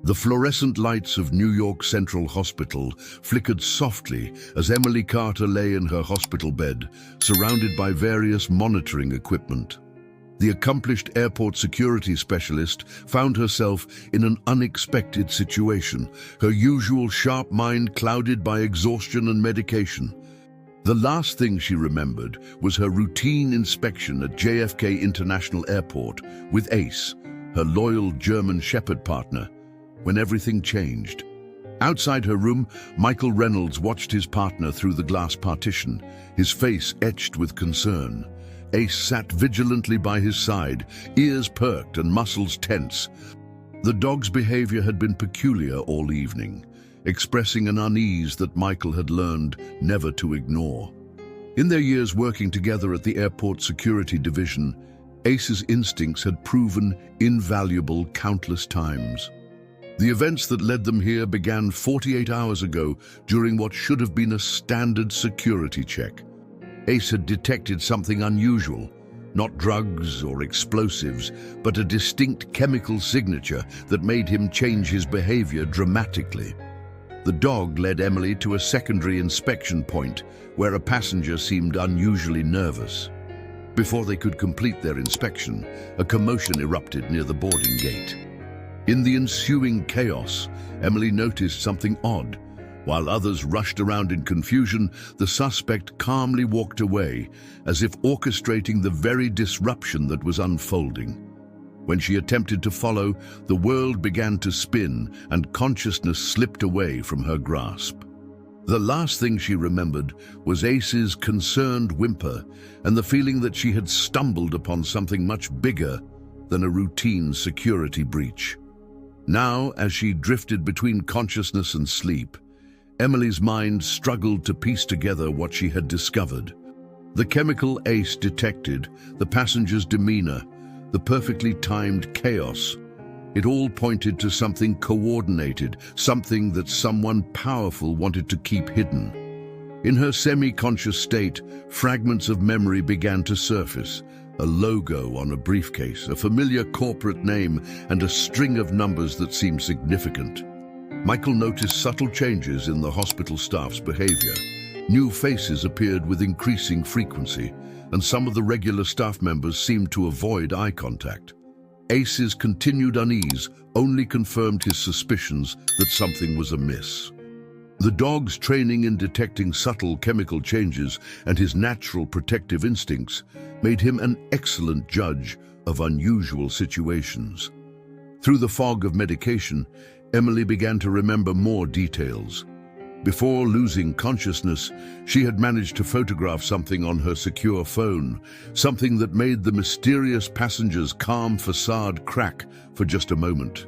The fluorescent lights of New York Central Hospital flickered softly as Emily Carter lay in her hospital bed, surrounded by various monitoring equipment. The accomplished airport security specialist found herself in an unexpected situation, her usual sharp mind clouded by exhaustion and medication. The last thing she remembered was her routine inspection at JFK International Airport with Ace, her loyal German Shepherd partner, when everything changed. Outside her room, Michael Reynolds watched his partner through the glass partition, his face etched with concern. Ace sat vigilantly by his side, ears perked and muscles tense. The dog's behavior had been peculiar all evening, expressing an unease that Michael had learned never to ignore. In their years working together at the airport security division, Ace's instincts had proven invaluable countless times. The events that led them here began 48 hours ago during what should have been a standard security check. Ace had detected something unusual, not drugs or explosives, but a distinct chemical signature that made him change his behavior dramatically. The dog led Emily to a secondary inspection point where a passenger seemed unusually nervous. Before they could complete their inspection, a commotion erupted near the boarding gate. In the ensuing chaos, Emily noticed something odd. While others rushed around in confusion, the suspect calmly walked away, as if orchestrating the very disruption that was unfolding. When she attempted to follow, the world began to spin and consciousness slipped away from her grasp. The last thing she remembered was Ace's concerned whimper and the feeling that she had stumbled upon something much bigger than a routine security breach. Now, as she drifted between consciousness and sleep, Emily's mind struggled to piece together what she had discovered. The chemical Ace detected, the passenger's demeanor, the perfectly timed chaos. It all pointed to something coordinated, something that someone powerful wanted to keep hidden. In her semi-conscious state, fragments of memory began to surface. A logo on a briefcase, a familiar corporate name, and a string of numbers that seemed significant. Michael noticed subtle changes in the hospital staff's behavior. New faces appeared with increasing frequency, and some of the regular staff members seemed to avoid eye contact. Ace's continued unease only confirmed his suspicions that something was amiss. The dog's training in detecting subtle chemical changes and his natural protective instincts made him an excellent judge of unusual situations. Through the fog of medication, Emily began to remember more details. Before losing consciousness, she had managed to photograph something on her secure phone, something that made the mysterious passenger's calm facade crack for just a moment.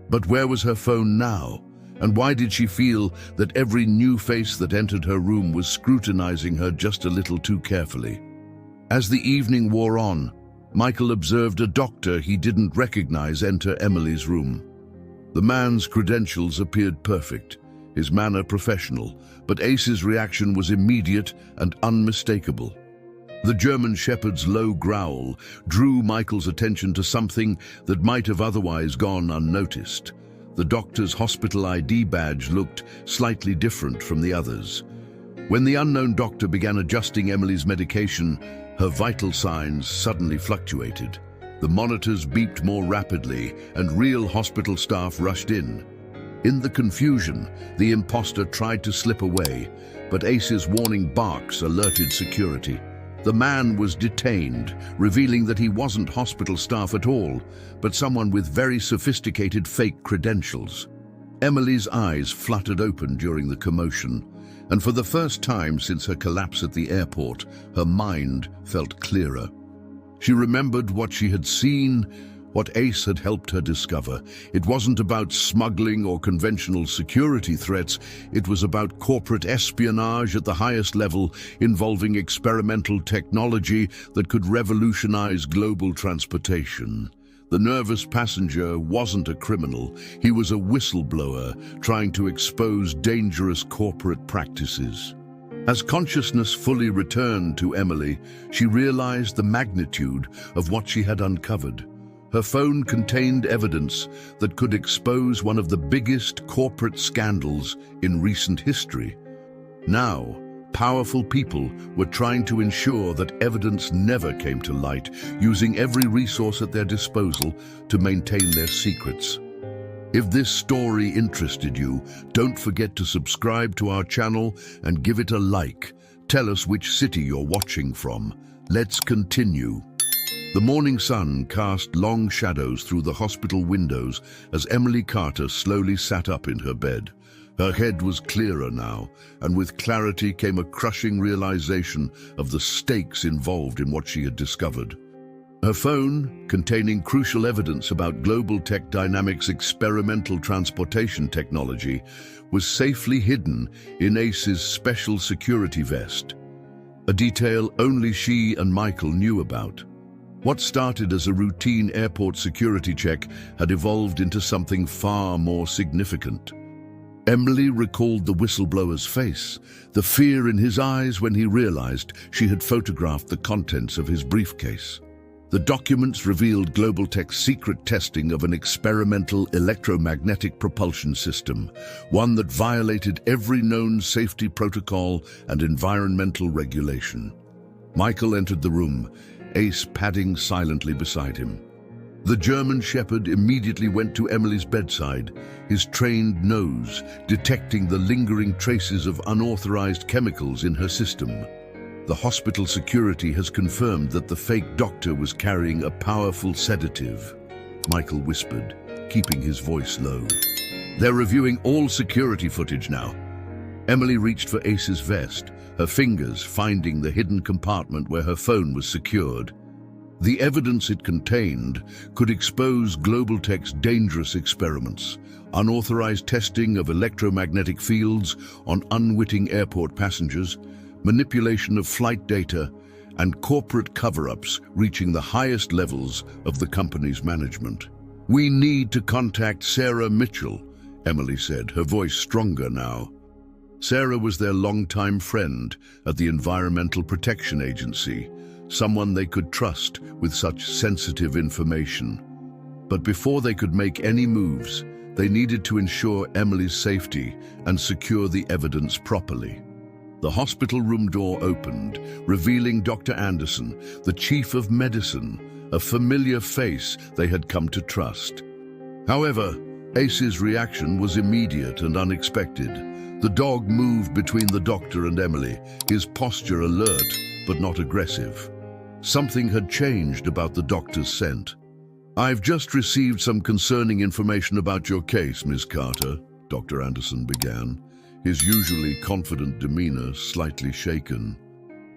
But where was her phone now? And why did she feel that every new face that entered her room was scrutinizing her just a little too carefully? As the evening wore on, Michael observed a doctor he didn't recognize enter Emily's room. The man's credentials appeared perfect, his manner professional, but Ace's reaction was immediate and unmistakable. The German Shepherd's low growl drew Michael's attention to something that might have otherwise gone unnoticed. The doctor's hospital ID badge looked slightly different from the others. When the unknown doctor began adjusting Emily's medication, her vital signs suddenly fluctuated. The monitors beeped more rapidly, and real hospital staff rushed in. In the confusion, the imposter tried to slip away, but Ace's warning barks alerted security. The man was detained, revealing that he wasn't hospital staff at all, but someone with very sophisticated fake credentials. Emily's eyes fluttered open during the commotion, and for the first time since her collapse at the airport, her mind felt clearer. She remembered what she had seen, what Ace had helped her discover. It wasn't about smuggling or conventional security threats. It was about corporate espionage at the highest level, involving experimental technology that could revolutionize global transportation. The nervous passenger wasn't a criminal. He was a whistleblower trying to expose dangerous corporate practices. As consciousness fully returned to Emily, she realized the magnitude of what she had uncovered. Her phone contained evidence that could expose one of the biggest corporate scandals in recent history. Now, powerful people were trying to ensure that evidence never came to light, using every resource at their disposal to maintain their secrets. If this story interested you, don't forget to subscribe to our channel and give it a like. Tell us which city you're watching from. Let's continue. The morning sun cast long shadows through the hospital windows as Emily Carter slowly sat up in her bed. Her head was clearer now, and with clarity came a crushing realization of the stakes involved in what she had discovered. Her phone, containing crucial evidence about Global Tech Dynamics' experimental transportation technology, was safely hidden in Ace's special security vest, a detail only she and Michael knew about. What started as a routine airport security check had evolved into something far more significant. Emily recalled the whistleblower's face, the fear in his eyes when he realized she had photographed the contents of his briefcase. The documents revealed Global Tech's secret testing of an experimental electromagnetic propulsion system, one that violated every known safety protocol and environmental regulation. Michael entered the room, Ace padding silently beside him. The German shepherd immediately went to Emily's bedside, his trained nose detecting the lingering traces of unauthorized chemicals in her system. The hospital security has confirmed that the fake doctor was carrying a powerful sedative, Michael whispered, keeping his voice low. They're reviewing all security footage now. Emily reached for Ace's vest, her fingers finding the hidden compartment where her phone was secured. The evidence it contained could expose Global Tech's dangerous experiments, unauthorized testing of electromagnetic fields on unwitting airport passengers, manipulation of flight data, and corporate cover-ups reaching the highest levels of the company's management. "We need to contact Sarah Mitchell," Emily said, her voice stronger now. Sarah was their longtime friend at the Environmental Protection Agency, someone they could trust with such sensitive information. But before they could make any moves, they needed to ensure Emily's safety and secure the evidence properly. The hospital room door opened, revealing Dr. Anderson, the chief of medicine, a familiar face they had come to trust. However, Ace's reaction was immediate and unexpected. The dog moved between the doctor and Emily, his posture alert but not aggressive. Something had changed about the doctor's scent. "I've just received some concerning information about your case, Ms. Carter," Dr. Anderson began, his usually confident demeanor slightly shaken.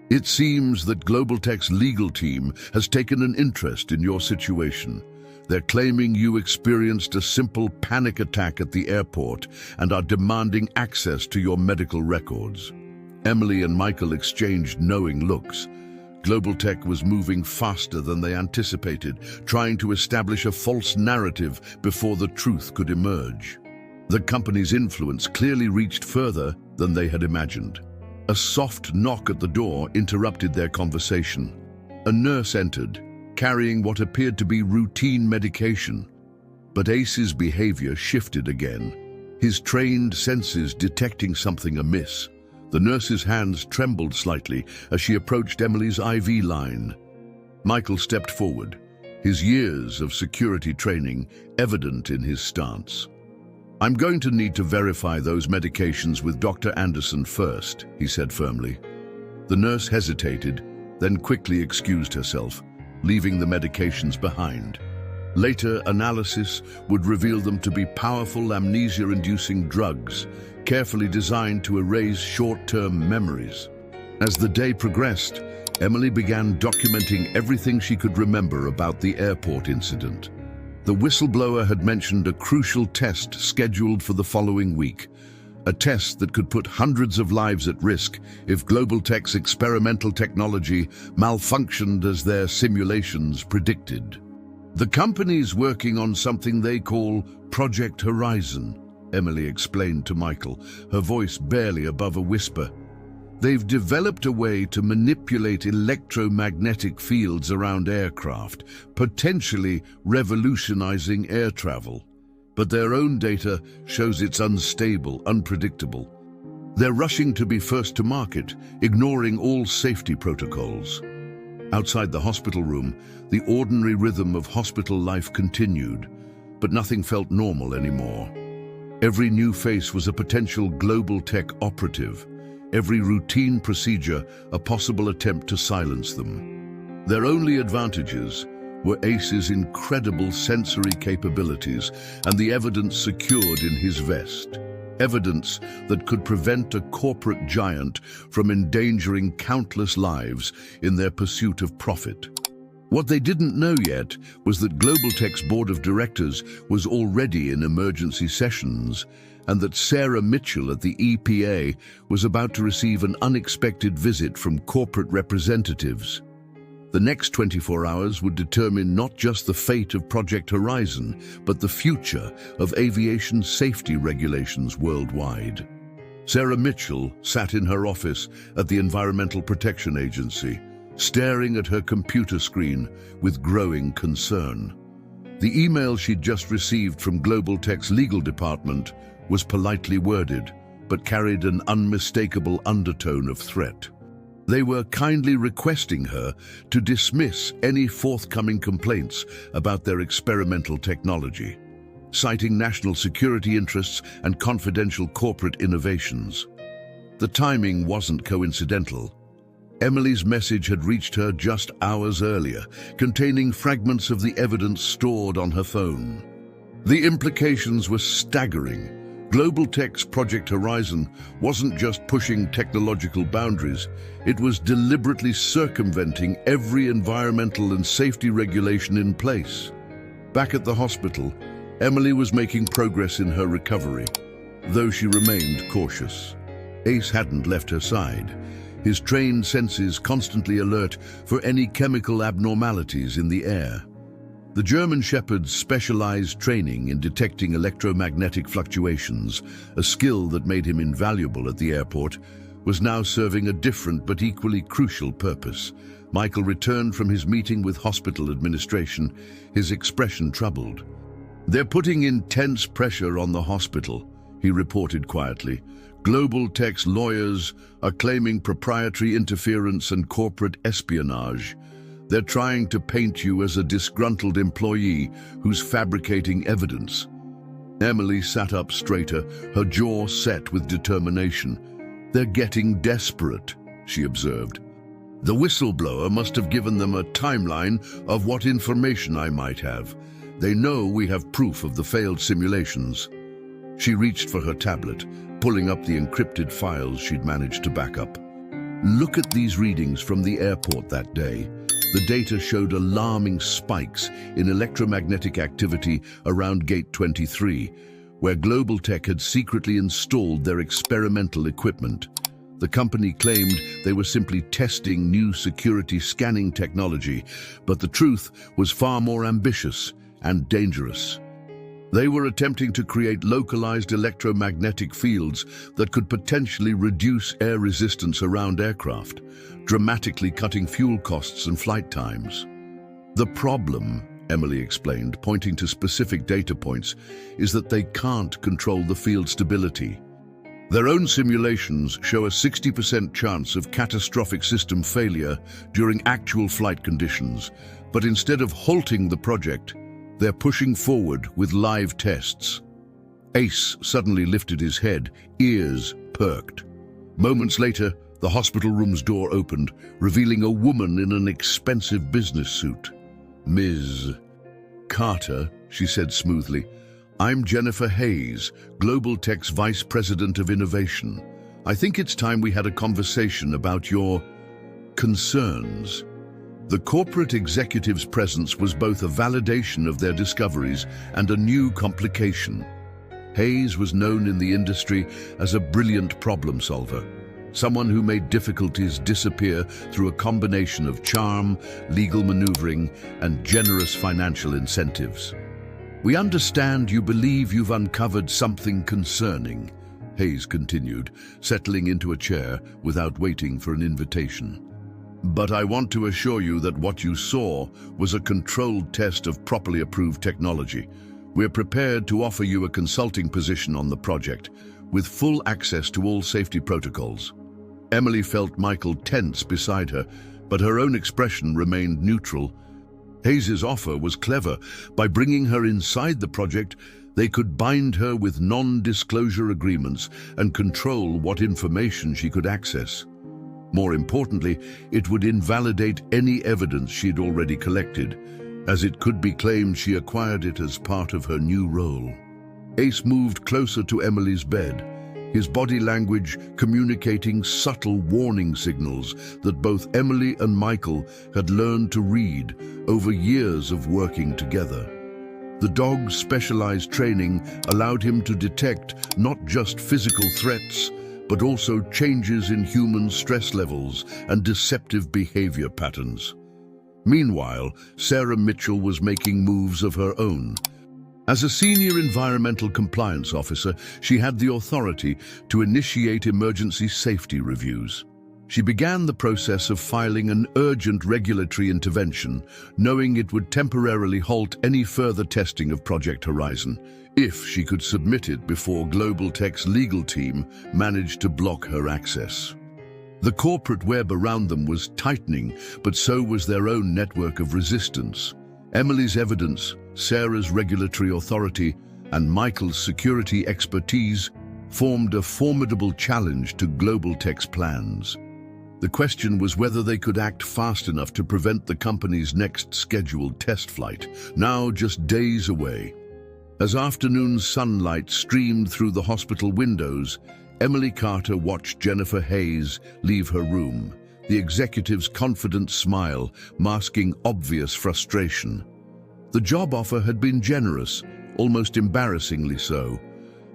"It seems that Global Tech's legal team has taken an interest in your situation. They're claiming you experienced a simple panic attack at the airport and are demanding access to your medical records." Emily and Michael exchanged knowing looks. Global Tech was moving faster than they anticipated, trying to establish a false narrative before the truth could emerge. The company's influence clearly reached further than they had imagined. A soft knock at the door interrupted their conversation. A nurse entered, carrying what appeared to be routine medication. But Ace's behavior shifted again, his trained senses detecting something amiss. The nurse's hands trembled slightly as she approached Emily's IV line. Michael stepped forward, his years of security training evident in his stance. "I'm going to need to verify those medications with Dr. Anderson first," he said firmly. The nurse hesitated, then quickly excused herself, leaving the medications behind. Later analysis would reveal them to be powerful amnesia-inducing drugs, carefully designed to erase short-term memories. As the day progressed, Emily began documenting everything she could remember about the airport incident. The whistleblower had mentioned a crucial test scheduled for the following week, a test that could put hundreds of lives at risk if Global Tech's experimental technology malfunctioned as their simulations predicted. "The company's working on something they call Project Horizon," Emily explained to Michael, her voice barely above a whisper. They've developed a way to manipulate electromagnetic fields around aircraft, potentially revolutionizing air travel. But their own data shows it's unstable, unpredictable. They're rushing to be first to market, ignoring all safety protocols. Outside the hospital room, the ordinary rhythm of hospital life continued, but nothing felt normal anymore. Every new face was a potential global tech operative. Every routine procedure a possible attempt to silence them. Their only advantages were Ace's incredible sensory capabilities and the evidence secured in his vest. Evidence that could prevent a corporate giant from endangering countless lives in their pursuit of profit. What they didn't know yet was that Global Tech's board of directors was already in emergency sessions, and that Sarah Mitchell at the EPA was about to receive an unexpected visit from corporate representatives. The next 24 hours would determine not just the fate of Project Horizon, but the future of aviation safety regulations worldwide. Sarah Mitchell sat in her office at the Environmental Protection Agency, staring at her computer screen with growing concern. The email she'd just received from Global Tech's legal department was politely worded, but carried an unmistakable undertone of threat. They were kindly requesting her to dismiss any forthcoming complaints about their experimental technology, citing national security interests and confidential corporate innovations. The timing wasn't coincidental. Emily's message had reached her just hours earlier, containing fragments of the evidence stored on her phone. The implications were staggering. Global Tech's Project Horizon wasn't just pushing technological boundaries, it was deliberately circumventing every environmental and safety regulation in place. Back at the hospital, Emily was making progress in her recovery, though she remained cautious. Ace hadn't left her side, his trained senses constantly alert for any chemical abnormalities in the air. The German Shepherd's specialized training in detecting electromagnetic fluctuations, a skill that made him invaluable at the airport, was now serving a different but equally crucial purpose. Michael returned from his meeting with hospital administration, his expression troubled. "They're putting intense pressure on the hospital," he reported quietly. "Global Tech's lawyers are claiming proprietary interference and corporate espionage. They're trying to paint you as a disgruntled employee who's fabricating evidence." Emily sat up straighter, her jaw set with determination. "They're getting desperate," she observed. "The whistleblower must have given them a timeline of what information I might have. They know we have proof of the failed simulations." She reached for her tablet, pulling up the encrypted files she'd managed to back up. "Look at these readings from the airport that day." The data showed alarming spikes in electromagnetic activity around Gate 23, where Global Tech had secretly installed their experimental equipment. The company claimed they were simply testing new security scanning technology, but the truth was far more ambitious and dangerous. They were attempting to create localized electromagnetic fields that could potentially reduce air resistance around aircraft, dramatically cutting fuel costs and flight times. "The problem," Emily explained, pointing to specific data points, "is that they can't control the field stability. Their own simulations show a 60% chance of catastrophic system failure during actual flight conditions, but instead of halting the project, they're pushing forward with live tests." Ace suddenly lifted his head, ears perked. Moments later, the hospital room's door opened, revealing a woman in an expensive business suit. "Ms. Carter," she said smoothly, "I'm Jennifer Hayes, Global Tech's Vice President of Innovation. I think it's time we had a conversation about your concerns." The corporate executive's presence was both a validation of their discoveries and a new complication. Hayes was known in the industry as a brilliant problem solver, someone who made difficulties disappear through a combination of charm, legal maneuvering, and generous financial incentives. "We understand you believe you've uncovered something concerning," Hayes continued, settling into a chair without waiting for an invitation. But I want to assure you that what you saw was a controlled test of properly approved technology. We're prepared to offer you a consulting position on the project, with full access to all safety protocols. Emily felt Michael tense beside her, but her own expression remained neutral. Hayes's offer was clever. By bringing her inside the project, they could bind her with non-disclosure agreements and control what information she could access. More importantly, it would invalidate any evidence she'd already collected, as it could be claimed she acquired it as part of her new role. Ace moved closer to Emily's bed, his body language communicating subtle warning signals that both Emily and Michael had learned to read over years of working together. The dog's specialized training allowed him to detect not just physical threats, but also changes in human stress levels and deceptive behavior patterns. Meanwhile, Sarah Mitchell was making moves of her own. As a senior environmental compliance officer, she had the authority to initiate emergency safety reviews. She began the process of filing an urgent regulatory intervention, knowing it would temporarily halt any further testing of Project Horizon, if she could submit it before Global Tech's legal team managed to block her access. The corporate web around them was tightening, but so was their own network of resistance. Emily's evidence, Sarah's regulatory authority, and Michael's security expertise formed a formidable challenge to Global Tech's plans. The question was whether they could act fast enough to prevent the company's next scheduled test flight, now just days away. As afternoon sunlight streamed through the hospital windows, Emily Carter watched Jennifer Hayes leave her room, the executive's confident smile masking obvious frustration. The job offer had been generous, almost embarrassingly so.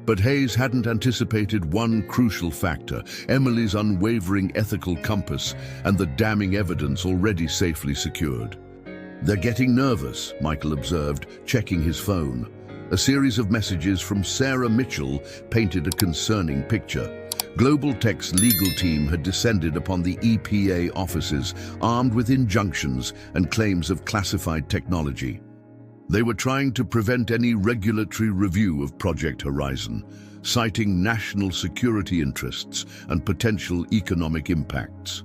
But Hayes hadn't anticipated one crucial factor: Emily's unwavering ethical compass and the damning evidence already safely secured. "They're getting nervous," Michael observed, checking his phone. A series of messages from Sarah Mitchell painted a concerning picture. Global Tech's legal team had descended upon the EPA offices, armed with injunctions and claims of classified technology. They were trying to prevent any regulatory review of Project Horizon, citing national security interests and potential economic impacts.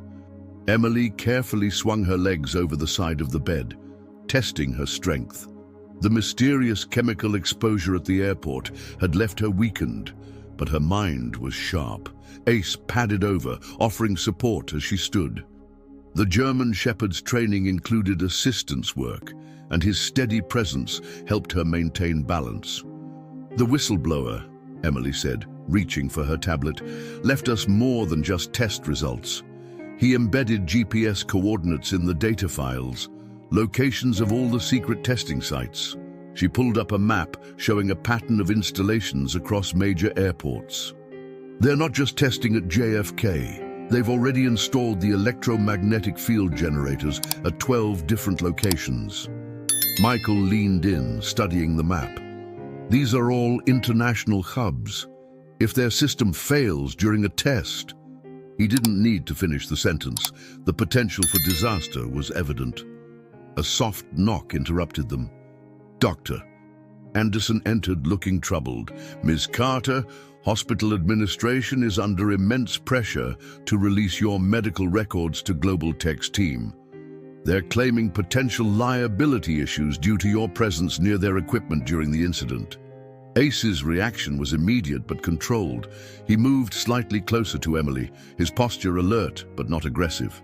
Emily carefully swung her legs over the side of the bed, testing her strength. The mysterious chemical exposure at the airport had left her weakened, but her mind was sharp. Ace padded over, offering support as she stood. The German Shepherd's training included assistance work, and his steady presence helped her maintain balance. "The whistleblower," Emily said, reaching for her tablet, "left us more than just test results. He embedded GPS coordinates in the data files, locations of all the secret testing sites." She pulled up a map showing a pattern of installations across major airports. "They're not just testing at JFK. They've already installed the electromagnetic field generators at 12 different locations." Michael leaned in, studying the map. "These are all international hubs. If their system fails during a test..." He didn't need to finish the sentence. The potential for disaster was evident. A soft knock interrupted them. "Doctor." Anderson entered, looking troubled. "Ms. Carter, hospital administration is under immense pressure to release your medical records to Global Tech's team. They're claiming potential liability issues due to your presence near their equipment during the incident." Ace's reaction was immediate but controlled. He moved slightly closer to Emily, his posture alert but not aggressive.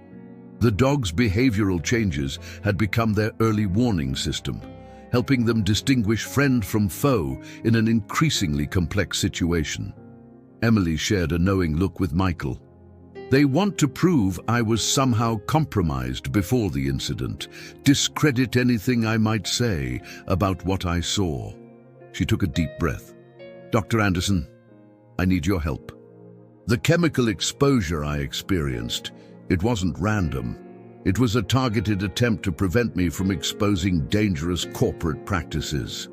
The dog's behavioral changes had become their early warning system, helping them distinguish friend from foe in an increasingly complex situation. Emily shared a knowing look with Michael. "They want to prove I was somehow compromised before the incident, discredit anything I might say about what I saw." She took a deep breath. "Dr. Anderson, I need your help. The chemical exposure I experienced, it wasn't random. It was a targeted attempt to prevent me from exposing dangerous corporate practices."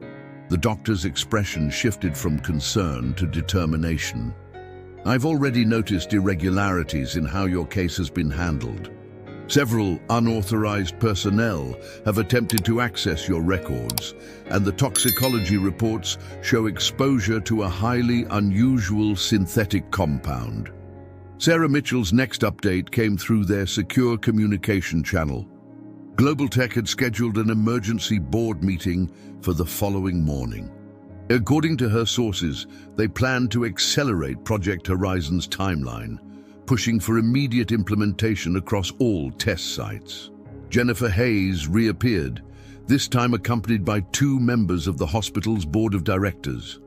The doctor's expression shifted from concern to determination. I've already noticed irregularities in how your case has been handled. Several unauthorized personnel have attempted to access your records, and the toxicology reports show exposure to a highly unusual synthetic compound. Sarah Mitchell's next update came through their secure communication channel. Global Tech had scheduled an emergency board meeting for the following morning. According to her sources, they planned to accelerate Project Horizon's timeline, pushing for immediate implementation across all test sites. Jennifer Hayes reappeared, this time accompanied by 2 members of the hospital's board of directors.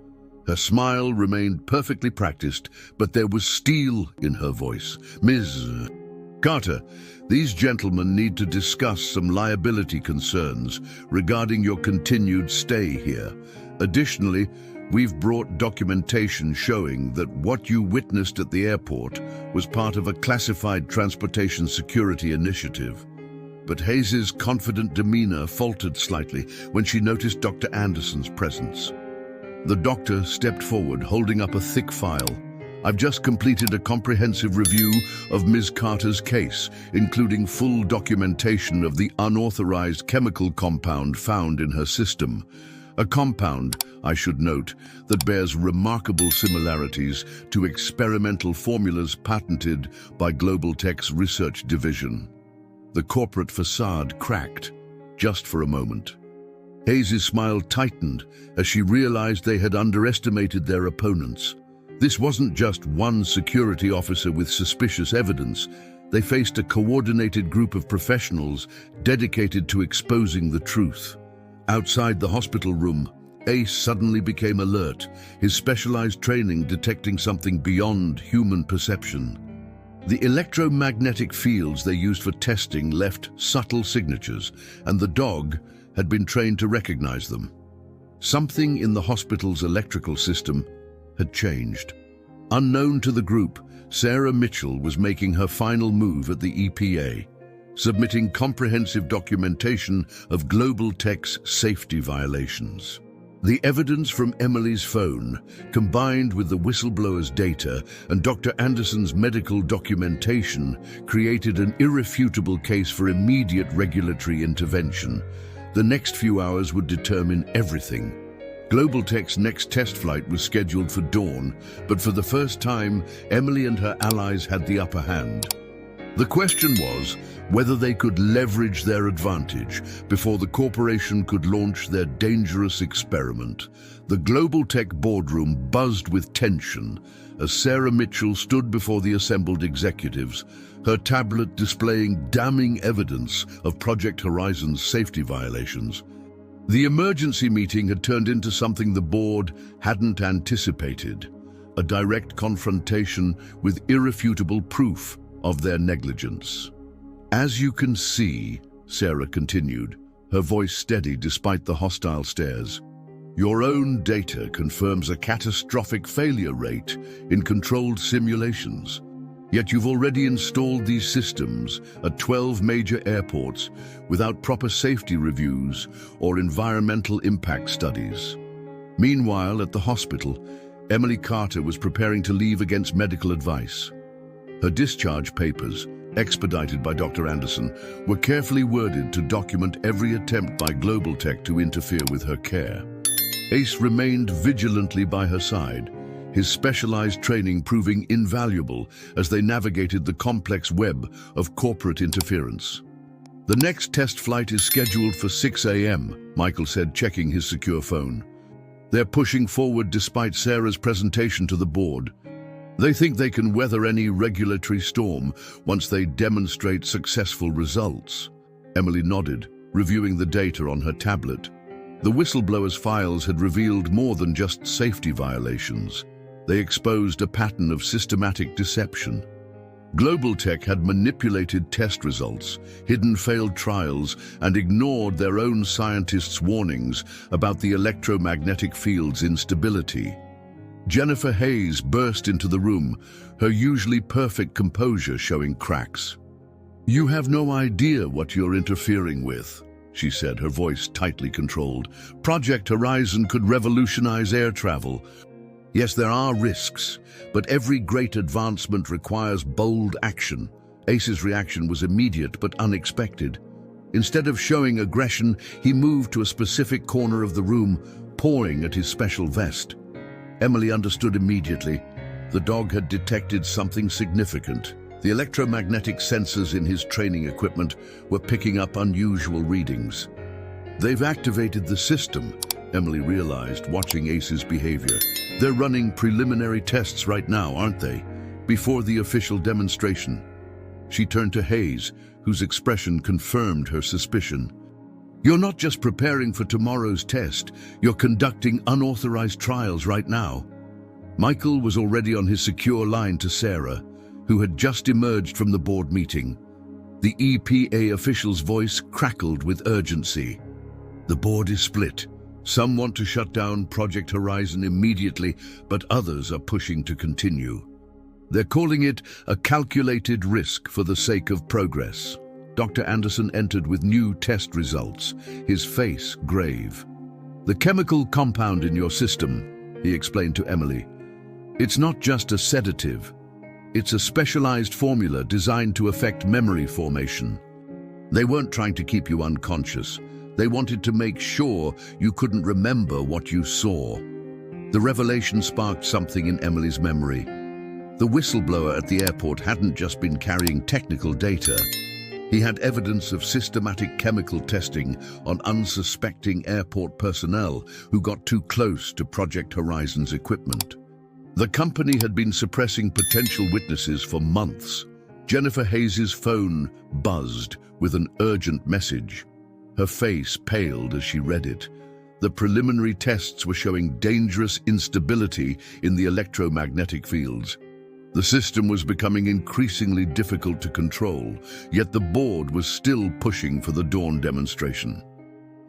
Her smile remained perfectly practiced, but there was steel in her voice. Ms. Carter, these gentlemen need to discuss some liability concerns regarding your continued stay here. Additionally, we've brought documentation showing that what you witnessed at the airport was part of a classified transportation security initiative. But Hayes's confident demeanor faltered slightly when she noticed Dr. Anderson's presence. The doctor stepped forward, holding up a thick file. I've just completed a comprehensive review of Ms. Carter's case, including full documentation of the unauthorized chemical compound found in her system. A compound, I should note, that bears remarkable similarities to experimental formulas patented by Global Tech's research division. The corporate facade cracked, just for a moment. Hayes' smile tightened as she realized they had underestimated their opponents. This wasn't just one security officer with suspicious evidence. They faced a coordinated group of professionals dedicated to exposing the truth. Outside the hospital room, Ace suddenly became alert, his specialized training detecting something beyond human perception. The electromagnetic fields they used for testing left subtle signatures, and the dog had been trained to recognize them. Something in the hospital's electrical system had changed. Unknown to the group, Sarah Mitchell was making her final move at the EPA, submitting comprehensive documentation of Global Tech's safety violations. The evidence from Emily's phone, combined with the whistleblower's data and Dr. Anderson's medical documentation, created an irrefutable case for immediate regulatory intervention. The next few hours would determine everything. Global Tech's next test flight was scheduled for dawn, but for the first time, Emily and her allies had the upper hand. The question was whether they could leverage their advantage before the corporation could launch their dangerous experiment. The Global Tech boardroom buzzed with tension as Sarah Mitchell stood before the assembled executives, her tablet displaying damning evidence of Project Horizon's safety violations. The emergency meeting had turned into something the board hadn't anticipated, a direct confrontation with irrefutable proof of their negligence. As you can see, Sarah continued, her voice steady despite the hostile stares, your own data confirms a catastrophic failure rate in controlled simulations. Yet you've already installed these systems at 12 major airports without proper safety reviews or environmental impact studies. Meanwhile, at the hospital, Emily Carter was preparing to leave against medical advice. Her discharge papers, expedited by Dr. Anderson, were carefully worded to document every attempt by Global Tech to interfere with her care. Ace remained vigilantly by her side, his specialized training proving invaluable as they navigated the complex web of corporate interference. The next test flight is scheduled for 6 a.m., Michael said, checking his secure phone. They're pushing forward despite Sarah's presentation to the board. They think they can weather any regulatory storm once they demonstrate successful results. Emily nodded, reviewing the data on her tablet. The whistleblower's files had revealed more than just safety violations. They exposed a pattern of systematic deception. Global Tech had manipulated test results, hidden failed trials, and ignored their own scientists' warnings about the electromagnetic field's instability. Jennifer Hayes burst into the room, her usually perfect composure showing cracks. "You have no idea what you're interfering with," she said, her voice tightly controlled. "Project Horizon could revolutionize air travel. Yes, there are risks, but every great advancement requires bold action. Ace's reaction was immediate but unexpected. Instead of showing aggression, he moved to a specific corner of the room, pawing at his special vest. Emily understood immediately. The dog had detected something significant. The electromagnetic sensors in his training equipment were picking up unusual readings. They've activated the system, Emily realized, watching Ace's behavior. They're running preliminary tests right now, aren't they? Before the official demonstration. She turned to Hayes, whose expression confirmed her suspicion. You're not just preparing for tomorrow's test, you're conducting unauthorized trials right now. Michael was already on his secure line to Sarah, who had just emerged from the board meeting. The EPA official's voice crackled with urgency. The board is split. Some want to shut down Project Horizon immediately, but others are pushing to continue. They're calling it a calculated risk for the sake of progress. Dr. Anderson entered with new test results, his face grave. The chemical compound in your system, he explained to Emily. It's not just a sedative. It's a specialized formula designed to affect memory formation. They weren't trying to keep you unconscious. They wanted to make sure you couldn't remember what you saw. The revelation sparked something in Emily's memory. The whistleblower at the airport hadn't just been carrying technical data. He had evidence of systematic chemical testing on unsuspecting airport personnel who got too close to Project Horizon's equipment. The company had been suppressing potential witnesses for months. Jennifer Hayes's phone buzzed with an urgent message. Her face paled as she read it. The preliminary tests were showing dangerous instability in the electromagnetic fields. The system was becoming increasingly difficult to control, yet the board was still pushing for the dawn demonstration.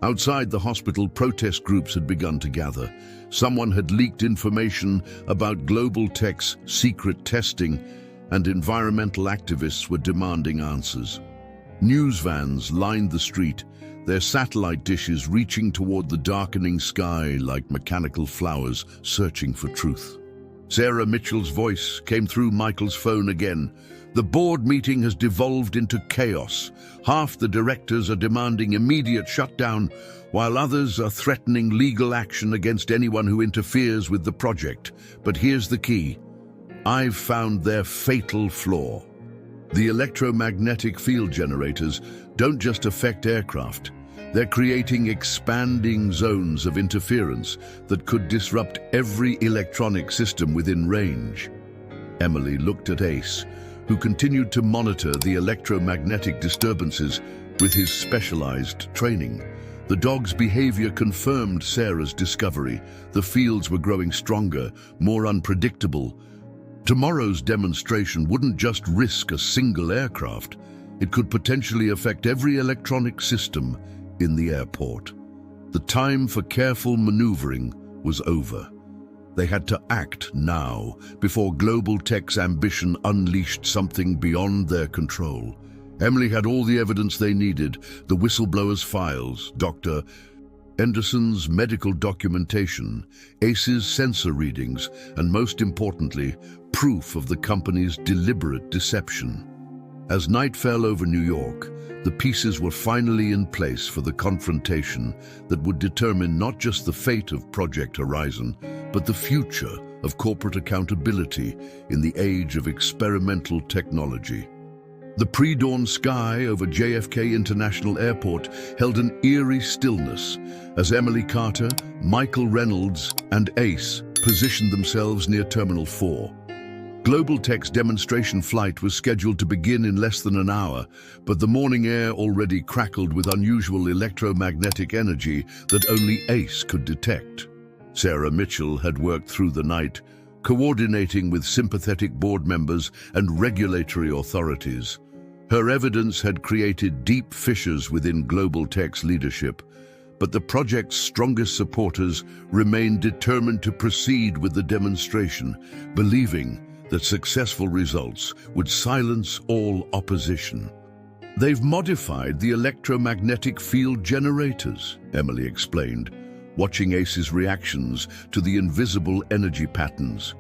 Outside the hospital, protest groups had begun to gather. Someone had leaked information about Global Tech's secret testing, and environmental activists were demanding answers. News vans lined the street, their satellite dishes reaching toward the darkening sky like mechanical flowers searching for truth. Sarah Mitchell's voice came through Michael's phone again. The board meeting has devolved into chaos. Half the directors are demanding immediate shutdown, while others are threatening legal action against anyone who interferes with the project. But here's the key. I've found their fatal flaw. The electromagnetic field generators don't just affect aircraft. They're creating expanding zones of interference that could disrupt every electronic system within range. Emily looked at Ace, who continued to monitor the electromagnetic disturbances with his specialized training. The dog's behavior confirmed Sarah's discovery. The fields were growing stronger, more unpredictable. Tomorrow's demonstration wouldn't just risk a single aircraft. It could potentially affect every electronic system in the airport. The time for careful maneuvering was over. They had to act now, before Global Tech's ambition unleashed something beyond their control. Emily had all the evidence they needed: the whistleblower's files, Dr. Anderson's medical documentation, Ace's sensor readings, and most importantly, proof of the company's deliberate deception. As night fell over New York, the pieces were finally in place for the confrontation that would determine not just the fate of Project Horizon, but the future of corporate accountability in the age of experimental technology. The pre-dawn sky over JFK International Airport held an eerie stillness as Emily Carter, Michael Reynolds, and Ace positioned themselves near Terminal 4. Global Tech's demonstration flight was scheduled to begin in less than an hour, but the morning air already crackled with unusual electromagnetic energy that only Ace could detect. Sarah Mitchell had worked through the night, coordinating with sympathetic board members and regulatory authorities. Her evidence had created deep fissures within Global Tech's leadership, but the project's strongest supporters remained determined to proceed with the demonstration, believing that successful results would silence all opposition. They've modified the electromagnetic field generators, Emily explained. watching Ace's reactions to the invisible energy patterns.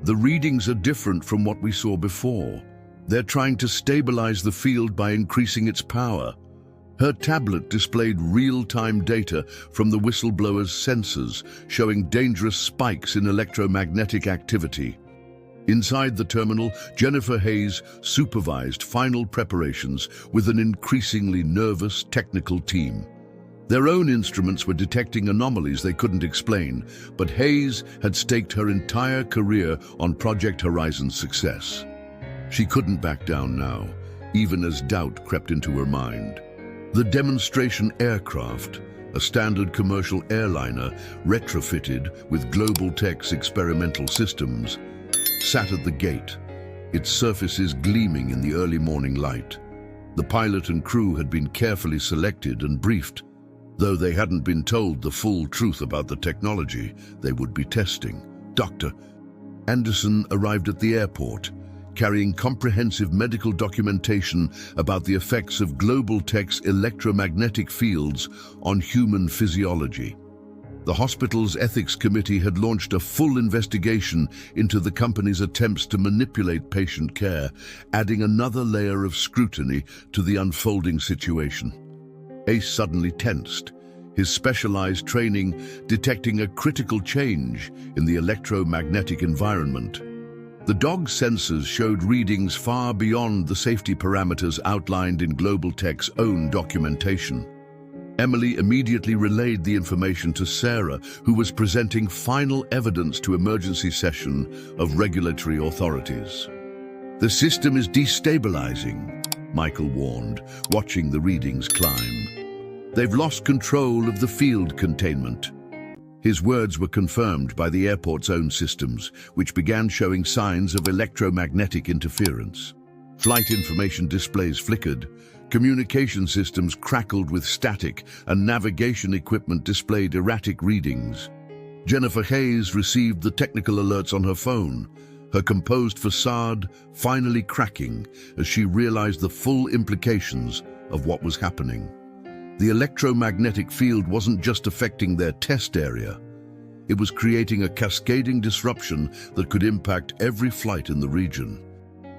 The readings are different from what we saw before. They're trying to stabilize the field by increasing its power. Her tablet displayed real-time data from the whistleblower's sensors, showing dangerous spikes in electromagnetic activity. Inside the terminal, Jennifer Hayes supervised final preparations with an increasingly nervous technical team. Their own instruments were detecting anomalies they couldn't explain, but Hayes had staked her entire career on Project Horizon's success. She couldn't back down now, even as doubt crept into her mind. The demonstration aircraft, a standard commercial airliner retrofitted with Global Tech's experimental systems, sat at the gate, its surfaces gleaming in the early morning light. The pilot and crew had been carefully selected and briefed, though they hadn't been told the full truth about the technology they would be testing. Dr. Anderson arrived at the airport, carrying comprehensive medical documentation about the effects of Global Tech's electromagnetic fields on human physiology. The hospital's ethics committee had launched a full investigation into the company's attempts to manipulate patient care, adding another layer of scrutiny to the unfolding situation. Ace suddenly tensed, his specialized training detecting a critical change in the electromagnetic environment. The dog's sensors showed readings far beyond the safety parameters outlined in Global Tech's own documentation. Emily immediately relayed the information to Sarah, who was presenting final evidence to emergency session of regulatory authorities. "The system is destabilizing," Michael warned, watching the readings climb. "They've lost control of the field containment." His words were confirmed by the airport's own systems, which began showing signs of electromagnetic interference. Flight information displays flickered, communication systems crackled with static, and navigation equipment displayed erratic readings. Jennifer Hayes received the technical alerts on her phone, her composed facade finally cracking as she realized the full implications of what was happening. The electromagnetic field wasn't just affecting their test area. It was creating a cascading disruption that could impact every flight in the region.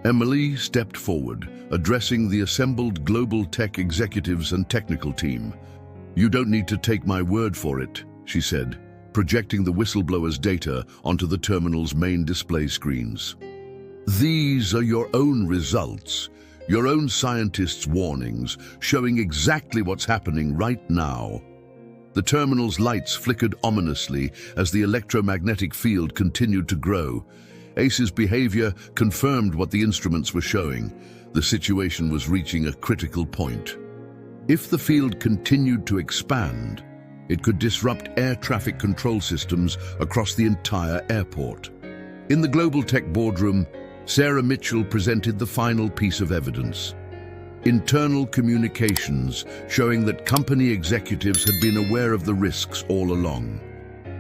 Emily stepped forward, addressing the assembled Global Tech executives and technical team. "You don't need to take my word for it," she said, projecting the whistleblower's data onto the terminal's main display screens. "These are your own results. Your own scientists' warnings, showing exactly what's happening right now." The terminal's lights flickered ominously as the electromagnetic field continued to grow. Ace's behavior confirmed what the instruments were showing. The situation was reaching a critical point. If the field continued to expand, it could disrupt air traffic control systems across the entire airport. In the Global Tech boardroom, Sarah Mitchell presented the final piece of evidence. Internal communications showing that company executives had been aware of the risks all along.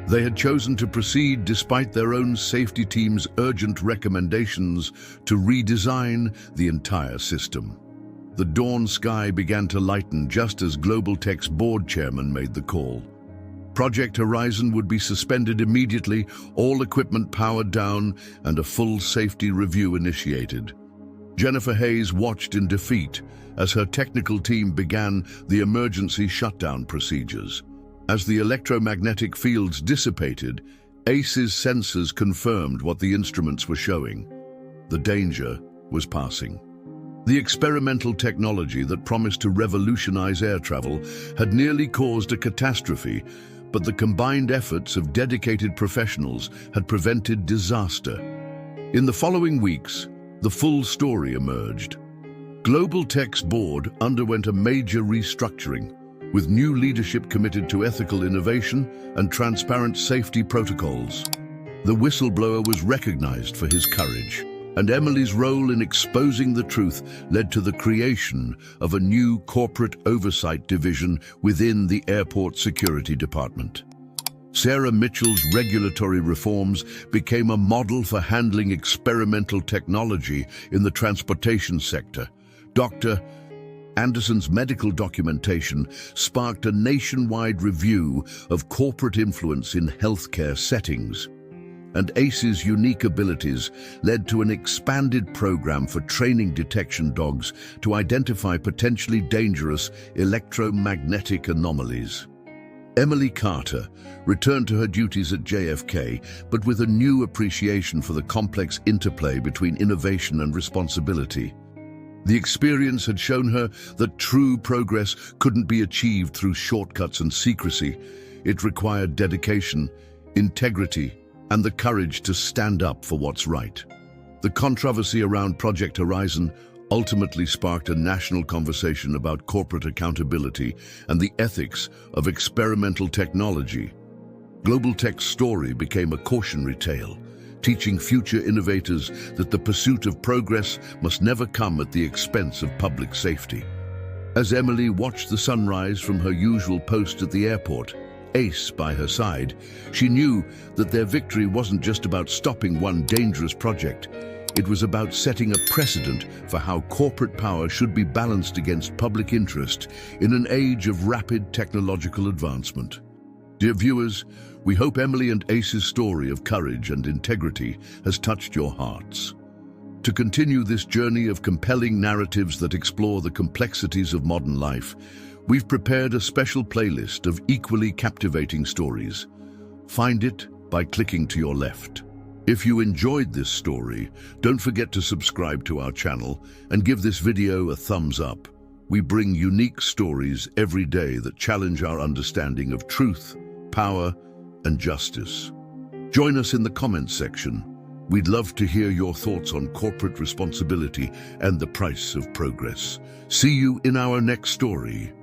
They had chosen to proceed despite their own safety team's urgent recommendations to redesign the entire system. The dawn sky began to lighten just as Global Tech's board chairman made the call. Project Horizon would be suspended immediately, all equipment powered down, and a full safety review initiated. Jennifer Hayes watched in defeat as her technical team began the emergency shutdown procedures. As the electromagnetic fields dissipated, Ace's sensors confirmed what the instruments were showing. The danger was passing. The experimental technology that promised to revolutionize air travel had nearly caused a catastrophe, but the combined efforts of dedicated professionals had prevented disaster. In the following weeks, the full story emerged. Global Tech's board underwent a major restructuring, with new leadership committed to ethical innovation and transparent safety protocols. The whistleblower was recognized for his courage, and Emily's role in exposing the truth led to the creation of a new corporate oversight division within the Airport Security Department. Sarah Mitchell's regulatory reforms became a model for handling experimental technology in the transportation sector. Dr. Anderson's medical documentation sparked a nationwide review of corporate influence in healthcare settings. And ACE's unique abilities led to an expanded program for training detection dogs to identify potentially dangerous electromagnetic anomalies. Emily Carter returned to her duties at JFK, but with a new appreciation for the complex interplay between innovation and responsibility. The experience had shown her that true progress couldn't be achieved through shortcuts and secrecy. It required dedication, integrity, and the courage to stand up for what's right. The controversy around Project Horizon ultimately sparked a national conversation about corporate accountability and the ethics of experimental technology. Global Tech's story became a cautionary tale, teaching future innovators that the pursuit of progress must never come at the expense of public safety. As Emily watched the sunrise from her usual post at the airport, Ace by her side, she knew that their victory wasn't just about stopping one dangerous project. It was about setting a precedent for how corporate power should be balanced against public interest in an age of rapid technological advancement. Dear viewers, we hope Emily and Ace's story of courage and integrity has touched your hearts. To continue this journey of compelling narratives that explore the complexities of modern life, we've prepared a special playlist of equally captivating stories. Find it by clicking to your left. If you enjoyed this story, don't forget to subscribe to our channel and give this video a thumbs up. We bring unique stories every day that challenge our understanding of truth, power, and justice. Join us in the comments section. We'd love to hear your thoughts on corporate responsibility and the price of progress. See you in our next story.